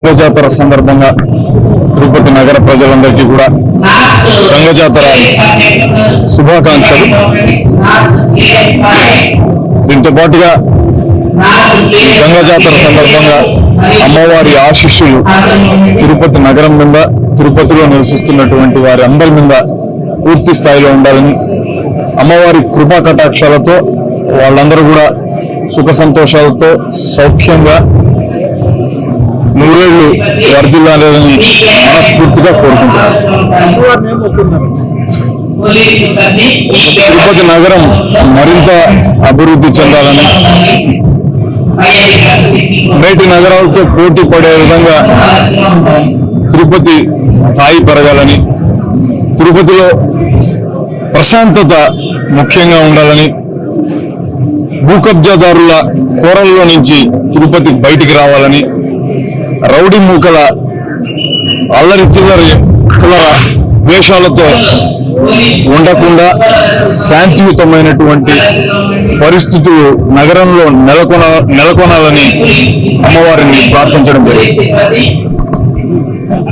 గంగజాతర సందర్భంగా తిరుపతి నగర ప్రజలందరికీ కూడా గంగజాతర శుభాకాంక్షలు. దీంతో పాటుగా గంగజాతర సందర్భంగా అమ్మవారి ఆశీస్సులు తిరుపతి నగరం మీద, తిరుపతిలో నివసిస్తున్నటువంటి వారి అందరి మీద పూర్తి స్థాయిలో ఉండాలని, అమ్మవారి కృపా కటాక్షాలతో వాళ్ళందరూ కూడా సుఖ సంతోషాలతో సౌఖ్యంగా నూరేళ్లు వర్ధిల్లాలని మనస్ఫూర్తిగా కోరుకుంటున్నాను. తిరుపతి నగరం మరింత అభివృద్ధి చెందాలని, నేటి నగరాలతో పోటీ పడే విధంగా తిరుపతి స్థాయి పెరగాలని, తిరుపతిలో ప్రశాంతత ముఖ్యంగా ఉండాలని, భూకబ్జాదారుల కోరల్లో నుంచి తిరుపతి బయటికి రావాలని, రౌడీ మూకల అల్లరి చిల్లర వేషాలతో ఉండకుండా శాంతియుతమైనటువంటి పరిస్థితులు నగరంలో నెలకొనాలని అమ్మవారిని ప్రార్థించడం జరిగింది.